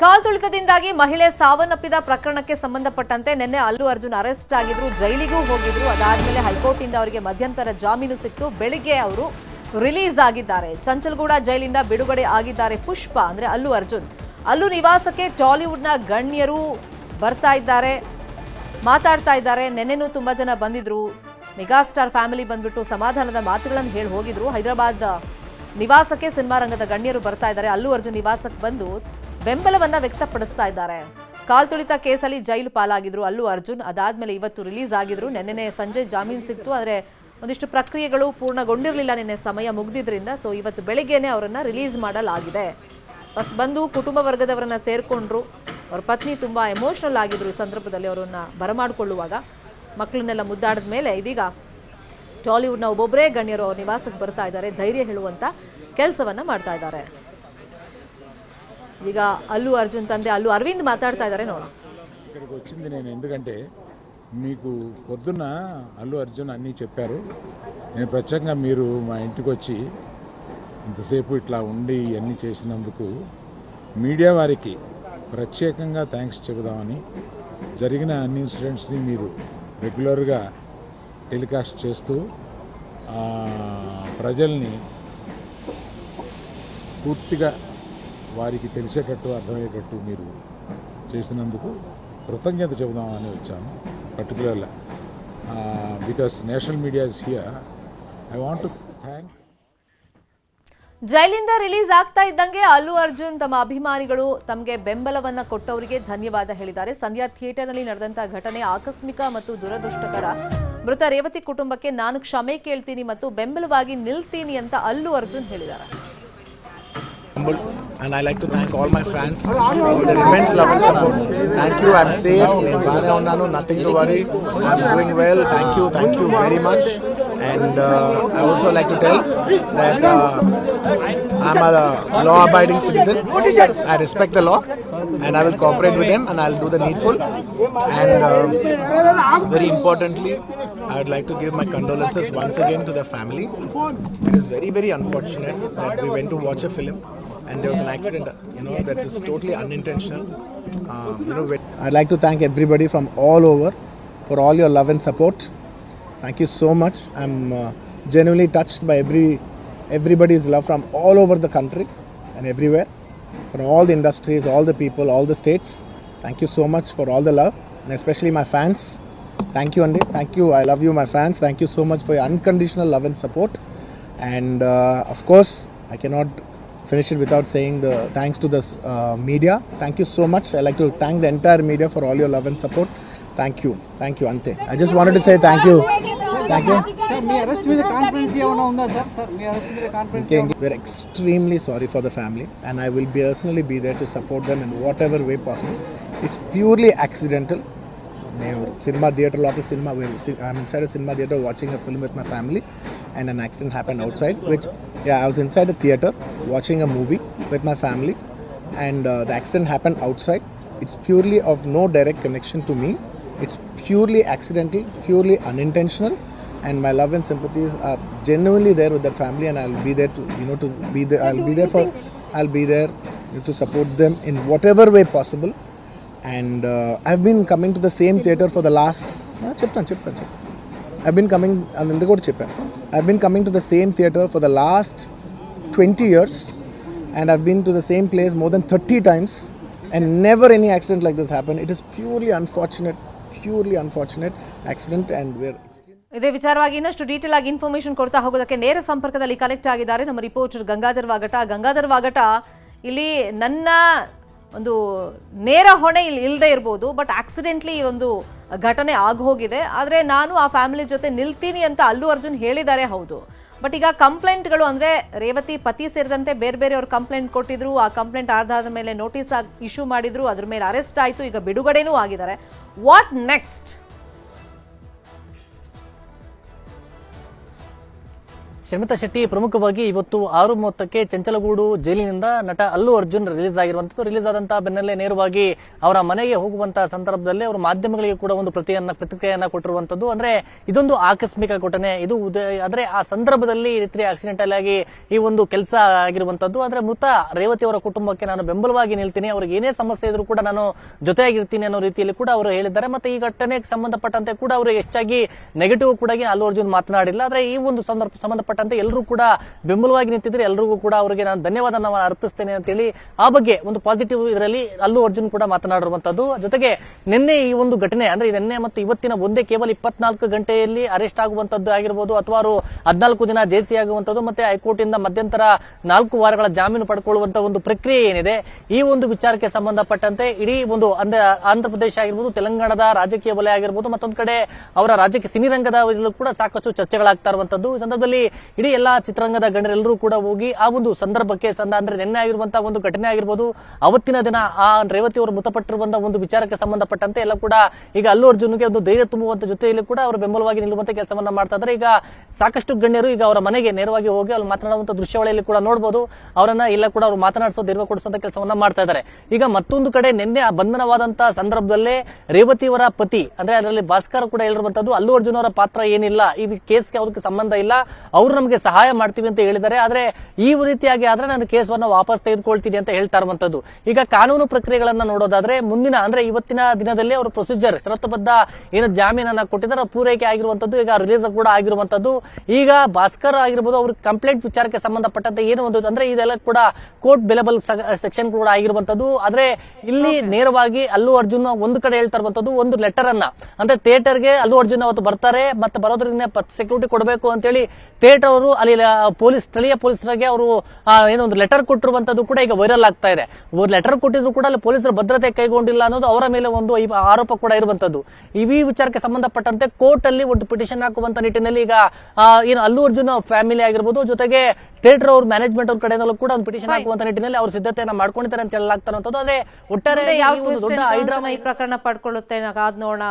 ಕಾಲ್ತುಳಿತದಿಂದಾಗಿ ಮಹಿಳೆ ಸಾವನ್ನಪ್ಪಿದ ಪ್ರಕರಣಕ್ಕೆ ಸಂಬಂಧಪಟ್ಟಂತೆ ನಿನ್ನೆ ಅಲ್ಲು ಅರ್ಜುನ್ ಅರೆಸ್ಟ್ ಆಗಿದ್ರು, ಜೈಲಿಗೂ ಹೋಗಿದ್ರು. ಅದಾದ್ಮೇಲೆ ಹೈಕೋರ್ಟ್ ಇಂದ ಅವರಿಗೆ ಮಧ್ಯಂತರ ಜಾಮೀನು ಸಿಕ್ತು. ಬೆಳಿಗ್ಗೆ ಅವರು ರಿಲೀಸ್ ಆಗಿದ್ದಾರೆ. ಚಂಚಲ್ಗೂಡ ಜೈಲಿಂದ ಬಿಡುಗಡೆ ಆಗಿದ್ದಾರೆ ಪುಷ್ಪ ಅಂದ್ರೆ ಅಲ್ಲು ಅರ್ಜುನ್. ಅಲ್ಲು ನಿವಾಸಕ್ಕೆ ಟಾಲಿವುಡ್ನ ಗಣ್ಯರು ಬರ್ತಾ ಇದ್ದಾರೆ, ಮಾತಾಡ್ತಾ ಇದ್ದಾರೆ. ನೆನ್ನೆನೂ ತುಂಬಾ ಜನ ಬಂದಿದ್ರು. ಮೆಗಾಸ್ಟಾರ್ ಫ್ಯಾಮಿಲಿ ಬಂದ್ಬಿಟ್ಟು ಸಮಾಧಾನದ ಮಾತುಗಳನ್ನು ಹೇಳಿ ಹೋಗಿದ್ರು. ಹೈದರಾಬಾದ್ ನಿವಾಸಕ್ಕೆ ಸಿನಿಮಾ ರಂಗದ ಗಣ್ಯರು ಬರ್ತಾ ಇದ್ದಾರೆ. ಅಲ್ಲು ಅರ್ಜುನ್ ನಿವಾಸಕ್ಕೆ ಬಂದು ಬೆಂಬಲವನ್ನ ವ್ಯಕ್ತಪಡಿಸ್ತಾ ಇದ್ದಾರೆ. ಕಾಲ್ತುಳಿತ ಕೇಸಲ್ಲಿ ಜೈಲು ಪಾಲಾಗಿದ್ರು ಅಲ್ಲು ಅರ್ಜುನ್. ಅದಾದ್ಮೇಲೆ ಇವತ್ತು ರಿಲೀಸ್ ಆಗಿದ್ರು. ನೆನ್ನೆ ಸಂಜೆ ಜಾಮೀನು ಸಿಕ್ತು, ಆದರೆ ಒಂದಿಷ್ಟು ಪ್ರಕ್ರಿಯೆಗಳು ಪೂರ್ಣಗೊಂಡಿರಲಿಲ್ಲ. ನಿನ್ನೆ ಸಮಯ ಮುಗಿದಿದ್ರಿಂದ ಸೊ ಇವತ್ತು ಬೆಳಿಗ್ಗೆನೆ ಅವರನ್ನ ರಿಲೀಸ್ ಮಾಡಲಾಗಿದೆ. ಫಸ್ಟ್ ಬಂದು ಕುಟುಂಬ ವರ್ಗದವರನ್ನ ಸೇರ್ಕೊಂಡ್ರು. ಅವ್ರ ಪತ್ನಿ ತುಂಬಾ ಎಮೋಷನಲ್ ಆಗಿದ್ರು. ಈ ಸಂದರ್ಭದಲ್ಲಿ ಅವರನ್ನ ಬರಮಾಡಿಕೊಳ್ಳುವಾಗ ಮಕ್ಕಳನ್ನೆಲ್ಲ ಮುದ್ದಾಡಿದ ಮೇಲೆ ಇದೀಗ ಟಾಲಿವುಡ್ನ ಒಬ್ಬೊಬ್ಬರೇ ಗಣ್ಯರು ಅವ್ರ ನಿವಾಸಕ್ಕೆ ಬರ್ತಾ ಇದ್ದಾರೆ. ಧೈರ್ಯ ಹೇಳುವಂತ ಕೆಲಸವನ್ನ ಮಾಡ್ತಾ ಇದ್ದಾರೆ. ಈಗ అల్లు అర్జున్ తండ్రి అల్లు అరవింద్ మాట్లాడుతా ఇದ್ದಾರೆ నోడ. ఇక్కడికి వచ్చింది నేను ఎందుకంటే మీకు పొద్దున్న అల్లు అర్జున్ అన్నీ చెప్పారు. నేను ప్రత్యేకంగా మీరు మా ఇంటికి వచ్చి ఇంతసేపు ఇట్లా ఉండి ఇవన్నీ చేసినందుకు మీడియా వారికి ప్రత్యేకంగా థ్యాంక్స్ చెబుదామని, జరిగిన అన్ని ఇన్సిడెంట్స్ని మీరు రెగ్యులర్గా టెలికాస్ట్ చేస్తూ ప్రజల్ని పూర్తిగా వారికి తెలిసేటట్టు అర్థమయ్యేటట్టు మీరు చేసినందుకు కృతజ్ఞత చెబుదామని వచ్చాను. పర్టికులర్గా because national media is here. I want to thank. ಜೈಲಿಂದ ರಿಲೀಸ್ ಆಗ್ತಾ ಇದ್ದಂಗೆ ಅಲ್ಲು ಅರ್ಜುನ್ ತಮ್ಮ ಅಭಿಮಾನಿಗಳು ತಮಗೆ ಬೆಂಬಲವನ್ನ ಕೊಟ್ಟವರಿಗೆ ಧನ್ಯವಾದ ಹೇಳಿದ್ದಾರೆ. ಸಂಧ್ಯಾ ಥಿಯೇಟರ್ನಲ್ಲಿ ನಡೆದಂತಹ ಘಟನೆ ಆಕಸ್ಮಿಕ ಮತ್ತು ದುರದೃಷ್ಟಕರ. ಮೃತ ರೇವತಿ ಕುಟುಂಬಕ್ಕೆ ನಾನು ಕ್ಷಮೆ ಕೇಳ್ತೀನಿ ಮತ್ತು ಬೆಂಬಲವಾಗಿ ನಿಲ್ತೀನಿ ಅಂತ ಅಲ್ಲು ಅರ್ಜುನ್ ಹೇಳಿದ್ದಾರೆ. And I like to thank all my fans for their immense love and support. Thank you. I'm safe. Nothing to worry. I'm doing well. Thank you very much. And I also like to tell that I'm a law-abiding citizen. I respect the law, and I will cooperate with them, and I'll do the needful. And very importantly, I would like to give my condolences once again to the family. It is very, very unfortunate that we went to watch a film and there was an accident, that is totally unintentional. I'd like to thank everybody from all over for all your love and support. Thank you so much. I'm genuinely touched by everybody's love from all over the country and everywhere, from all the industries, all the people, all the states. Thank you so much for all the love, and especially my fans. Thank you, Andy. Thank you. I love you, my fans. Thank you so much for your unconditional love and support. And of course, I cannot finish it without saying the thanks to the media. Thank you so much. I like to thank the entire media for all your love and support. Thank you, Ante. I just wanted to say thank you. Sir, me arrest with a conference evana unda sir. Me arrest with a conference. We're extremely sorry for the family, and I will personally be there to support them in whatever way possible. It's purely accidental. Cinema theatre I'm inside a cinema theatre watching a film with my family, and an accident happened outside, I was inside a theatre watching a movie with my family, and the accident happened outside. It's purely of no direct connection to me. It's purely accidental, purely unintentional, and my love and sympathies are genuinely there with that family, and I'll be there I'll be there to support them in whatever way possible. And I've been coming to the same theatre for the last I've been coming to the same theatre for the last 20 years, and I've been to the same place more than 30 times, and never any accident like this happened. It is purely unfortunate accident, and we're ಇದೇ ವಿಚಾರವಾಗಿ ಇನ್ನಷ್ಟು detail ಆಗಿ information ಕೊಡ್ತಾ ಹೋಗೋದಕ್ಕೆ ನೇರ ಸಂಪರ್ಕದಲ್ಲಿ connect ಆಗಿದ್ದಾರೆ ನಮ್ಮ ರಿಪೋರ್ಟರ್ ಗಂಗಾಧರ್ ವಾಗಟ. ಇಲ್ಲಿ ನನ್ನ ಒಂದು ನೇರ ಹೊಣೆ ಇಲ್ಲಿ ಇಲ್ಲದೆ ಇರ್ಬೋದು, ಬಟ್ ಆಕ್ಸಿಡೆಂಟ್ಲಿ ಈ ಒಂದು ಘಟನೆ ಆಗೋಗಿದೆ. ಆದರೆ ನಾನು ಆ ಫ್ಯಾಮಿಲಿ ಜೊತೆ ನಿಲ್ತೀನಿ ಅಂತ ಅಲ್ಲು ಅರ್ಜುನ್ ಹೇಳಿದ್ದಾರೆ, ಹೌದು. ಬಟ್ ಈಗ ಕಂಪ್ಲೇಂಟ್ಗಳು ಅಂದರೆ ರೇವತಿ ಪತಿ ಸೇರಿದಂತೆ ಬೇರೆ ಅವ್ರು ಕಂಪ್ಲೇಂಟ್ ಕೊಟ್ಟಿದ್ರು. ಆ ಕಂಪ್ಲೇಂಟ್ ಆಧಾರದ ಮೇಲೆ ನೋಟಿಸ್ ಇಶ್ಯೂ ಮಾಡಿದ್ರು, ಅದ್ರ ಮೇಲೆ ಅರೆಸ್ಟ್ ಆಯಿತು, ಈಗ ಬಿಡುಗಡೆನೂ ಆಗಿದ್ದಾರೆ. What next? ಶಮಿತಾ ಶೆಟ್ಟಿ ಪ್ರಮುಖವಾಗಿ ಇವತ್ತು 6:30ಕ್ಕೆ ಚಂಚಲಗೂಡು ಜೈಲಿನಿಂದ ನಟ ಅಲ್ಲು ಅರ್ಜುನ್ ರಿಲೀಸ್ ಆಗಿರುವಂತದ್ದು. ರಿಲೀಸ್ ಆದಂತಹ ಬೆನ್ನಲ್ಲೇ ನೇರವಾಗಿ ಅವರ ಮನೆಗೆ ಹೋಗುವಂತಹ ಸಂದರ್ಭದಲ್ಲಿ ಅವರು ಮಾಧ್ಯಮಗಳಿಗೆ ಕೂಡ ಒಂದು ಪ್ರತಿಕ್ರಿಯೆಯನ್ನ ಕೊಟ್ಟಿರುವಂತದ್ದು. ಅಂದ್ರೆ ಇದೊಂದು ಆಕಸ್ಮಿಕ ಘಟನೆ, ಇದು ಆದ್ರೆ ಆ ಸಂದರ್ಭದಲ್ಲಿ ಈ ರೀತಿ ಆಕ್ಸಿಡೆಂಟಲ್ ಆಗಿ ಈ ಒಂದು ಕೆಲಸ ಆಗಿರುವಂತದ್ದು. ಆದ್ರೆ ಮೃತ ರೇವತಿ ಅವರ ಕುಟುಂಬಕ್ಕೆ ನಾನು ಬೆಂಬಲವಾಗಿ ನಿಲ್ತೀನಿ, ಅವ್ರಿಗೆ ಏನೇ ಸಮಸ್ಯೆ ಇದ್ರೂ ಕೂಡ ನಾನು ಜೊತೆಯಾಗಿರ್ತೀನಿ ಅನ್ನೋ ರೀತಿಯಲ್ಲಿ ಕೂಡ ಅವರು ಹೇಳಿದ್ದಾರೆ. ಮತ್ತೆ ಈ ಘಟನೆಗೆ ಸಂಬಂಧಪಟ್ಟಂತೆ ಕೂಡ ಅವರು ಹೆಚ್ಚಾಗಿ ನೆಗೆಟಿವ್ ಕೂಡ ಅಲ್ಲು ಅರ್ಜುನ್ ಮಾತನಾಡಿಲ್ಲ. ಆದ್ರೆ ಈ ಒಂದು ಸಂಬಂಧಪಟ್ಟಂತೆ ಎಲ್ಲರೂ ಕೂಡ ಬೆಂಬಲವಾಗಿ ನಿಂತಿದ್ರೆ ಎಲ್ಲರಿಗೂ ಕೂಡ ಅವರಿಗೆ ನಾನು ಧನ್ಯವಾದ ಅರ್ಪಿಸ್ತೇನೆ ಅಂತ ಹೇಳಿ ಆ ಬಗ್ಗೆ ಒಂದು ಪಾಸಿಟಿವ್ ಇದರಲ್ಲಿ ಅಲ್ಲು ಅರ್ಜುನ್ ಕೂಡ ಮಾತನಾಡಿರುವಂತದ್ದು. ಜೊತೆಗೆ ನಿನ್ನೆ ಈ ಒಂದು ಘಟನೆ ಅಂದ್ರೆ ನಿನ್ನೆ ಮತ್ತು ಇವತ್ತಿನ ಒಂದೇ ಕೇವಲ 24 ಗಂಟೆಯಲ್ಲಿ ಅರೆಸ್ಟ್ ಆಗುವಂತದ್ದು ಆಗಿರ್ಬೋದು, ಅಥವಾ ಅವರು 14 ದಿನ ಜೈಸಿ ಆಗುವಂತದ್ದು, ಮತ್ತೆ ಹೈಕೋರ್ಟ್ ಇಂದ ಮಧ್ಯಂತರ 4 ವಾರಗಳ ಜಾಮೀನು ಪಡ್ಕೊಳ್ಳುವಂತ ಒಂದು ಪ್ರಕ್ರಿಯೆ ಏನಿದೆ, ಈ ಒಂದು ವಿಚಾರಕ್ಕೆ ಸಂಬಂಧಪಟ್ಟಂತೆ ಇಡೀ ಒಂದು ಅಂದ್ರೆ ಆಂಧ್ರ ಪ್ರದೇಶ ಆಗಿರ್ಬೋದು, ತೆಲಂಗಾಣದ ರಾಜಕೀಯ ವಲಯ ಆಗಿರ್ಬೋದು, ಮತ್ತೊಂದು ಕಡೆ ಅವರ ರಾಜಕೀಯ ಸಿನಿರಂಗದ ಕೂಡ ಸಾಕಷ್ಟು ಚರ್ಚೆಗಳಾಗ್ತಾ ಇರುವಂತದ್ದು. ಈ ಸಂದರ್ಭದಲ್ಲಿ ಇಡೀ ಎಲ್ಲಾ ಚಿತ್ರರಂಗದ ಗಣ್ಯರೆಲ್ಲರೂ ಕೂಡ ಹೋಗಿ ಆ ಒಂದು ಸಂದರ್ಭಕ್ಕೆ ಅಂದ್ರೆ ನಿನ್ನೆ ಆಗಿರುವಂತಹ ಒಂದು ಘಟನೆ ಆಗಿರ್ಬೋದು, ಅವತ್ತಿನ ದಿನ ಆ ರೇವತಿ ಅವರು ಮೃತಪಟ್ಟಿರುವಂತಹ ಒಂದು ವಿಚಾರಕ್ಕೆ ಸಂಬಂಧಪಟ್ಟಂತೆ ಎಲ್ಲ ಕೂಡ ಈಗ ಅಲ್ಲು ಅರ್ಜುನ್ಗೆ ಒಂದು ಧೈರ್ಯ ತುಂಬುವಂತ ಜೊತೆಯಲ್ಲಿ ಕೂಡ ಅವರು ಬೆಂಬಲವಾಗಿ ನಿಲ್ಲುವಂತ ಕೆಲಸವನ್ನ ಮಾಡ್ತಾ ಇದ್ದಾರೆ. ಈಗ ಸಾಕಷ್ಟು ಗಣ್ಯರು ಈಗ ಅವರ ಮನೆಗೆ ನೇರವಾಗಿ ಹೋಗಿ ಅವ್ರು ಮಾತನಾಡುವಂತ ದೃಶ್ಯಾವಳಿಯಲ್ಲಿ ಕೂಡ ನೋಡಬಹುದು. ಅವರನ್ನ ಎಲ್ಲ ಕೂಡ ಅವರು ಮಾತನಾಡಿಸೋ ಧೈರ್ಯ ಕೊಡಿಸುವಂತ ಕೆಲಸವನ್ನ ಮಾಡ್ತಾ ಇದ್ದಾರೆ. ಈಗ ಮತ್ತೊಂದು ಕಡೆ ನಿನ್ನೆ ಬಂಧನವಾದಂತಹ ಸಂದರ್ಭದಲ್ಲೇ ರೇವತಿಯವರ ಪತಿ ಅಂದ್ರೆ ಅದರಲ್ಲಿ ಭಾಸ್ಕರ್ ಕೂಡ ಹೇಳಿರುವಂತದ್ದು ಅಲ್ಲು ಅರ್ಜುನ್ ಅವರ ಪಾತ್ರ ಏನಿಲ್ಲ, ಈ ಕೇಸ್ಗೆ ಅದಕ್ಕೆ ಸಂಬಂಧ ಇಲ್ಲ, ಅವರು ನಮಗೆ ಸಹಾಯ ಮಾಡ್ತೀವಿ ಅಂತ ಹೇಳಿದ್ದಾರೆ. ಆದ್ರೆ ಈ ರೀತಿಯಾಗಿ ಆದ್ರೆ ನಾನು ಕೇಸನ್ನ ವಾಪಸ್ ತೆಗೆದುಕೊಳ್ತೀನಿ ಅಂತ ಹೇಳ್ತಾ ಇರುವಂತದ್ದು. ಈಗ ಕಾನೂನು ಪ್ರಕ್ರಿಯೆಗಳನ್ನ ನೋಡೋದಾದ್ರೆ ಮುಂದಿನ ಅಂದ್ರೆ ಇವತ್ತಿನ ದಿನದಲ್ಲಿ ಅವರು ಪ್ರೊಸೀಜರ್ ಷರತ್ತುಬದ್ಧ ಏನು ಜಾಮೀನನ್ನ ಕೊಟ್ಟಿದ್ದಾರೆ ಪೂರೈಕೆ ಆಗಿರುವಂತದ್ದು, ಈಗ ರಿಲೀಸ್ ಕೂಡ ಆಗಿರುವಂತದ್ದು. ಈಗ ಭಾಸ್ಕರ್ ಆಗಿರ್ಬೋದು ಅವ್ರ ಕಂಪ್ಲೇಂಟ್ ವಿಚಾರಕ್ಕೆ ಸಂಬಂಧಪಟ್ಟಂತೆ ಏನು ಒಂದು ಅಂದ್ರೆ ಇದೆಲ್ಲ ಕೂಡ ಕೋರ್ಟ್ ಬೆಲೆಬಲ್ ಸೆಕ್ಷನ್ ಕೂಡ ಆಗಿರುವಂತದ್ದು. ಆದ್ರೆ ಇಲ್ಲಿ ನೇರವಾಗಿ ಅಲ್ಲು ಅರ್ಜುನ್ ಒಂದು ಕಡೆ ಹೇಳ್ತಾ ಇರುವಂತದ್ದು ಒಂದು ಲೆಟರ್ ಅನ್ನ ಅಂದ್ರೆ ಥಿಯೇಟರ್ಗೆ ಅಲ್ಲು ಅರ್ಜುನ್ ಅವತ್ತು ಬರ್ತಾರೆ, ಮತ್ತೆ ಬರೋದ್ರಿಂದ ಸೆಕ್ಯೂರಿಟಿ ಕೊಡಬೇಕು ಅಂತೇಳಿ ಥಿಯೇಟರ್ ಅವರು ಅಲ್ಲಿ ಸ್ಥಳೀಯ ಪೊಲೀಸರಿಗೆ ಅವರು ಏನೋ ಒಂದು ಲೆಟರ್ ಕೊಟ್ಟಿರುವಂತದ್ದು ಕೂಡ ಈಗ ವೈರಲ್ ಆಗ್ತಾ ಇದೆ. ಲೆಟರ್ ಕೊಟ್ಟಿದ್ರು ಕೂಡ ಅಲ್ಲಿ ಪೊಲೀಸರ ಭದ್ರತೆ ಕೈಗೊಂಡಿಲ್ಲ ಅನ್ನೋದು ಅವರ ಮೇಲೆ ಒಂದು ಆರೋಪ ಕೂಡ ಇರುವಂತದ್ದು. ಈ ವಿಚಾರಕ್ಕೆ ಸಂಬಂಧಪಟ್ಟಂತೆ ಕೋರ್ಟ್ ಅಲ್ಲಿ ಒಂದು ಪಿಟಿಷನ್ ಹಾಕುವಂತ ನಿಟ್ಟಿನಲ್ಲಿ ಈಗ ಏನು ಅಲ್ಲು ಅರ್ಜುನ್ ಫ್ಯಾಮಿಲಿ ಆಗಿರ್ಬೋದು, ಜೊತೆಗೆ ಥಿಯೇಟರ್ ಅವ್ರ ಮ್ಯಾನೇಜ್ಮೆಂಟ್ ಅವ್ರ ಕಡೆಯಿಂದಲೂ ಕೂಡ ಒಂದು ಪಿಟಿಷನ್ ಹಾಕುವಂತ ನಿಟ್ಟಿನಲ್ಲಿ ಅವರು ಸಿದ್ಧತೆಯನ್ನ ಮಾಡ್ಕೊಂಡಿದ್ದಾರೆ ಅಂತ ಹೇಳಲಾಗ್ತಾ ಇರುವಂತದ್ದು. ಅದೇ ಒಟ್ಟಾರೆ ಯಾವ ದೊಡ್ಡ ಈ ಪ್ರಕರಣ ಪಡ್ಕೊಳ್ಳುತ್ತೆ ಕಾದ್ ನೋಡೋಣ.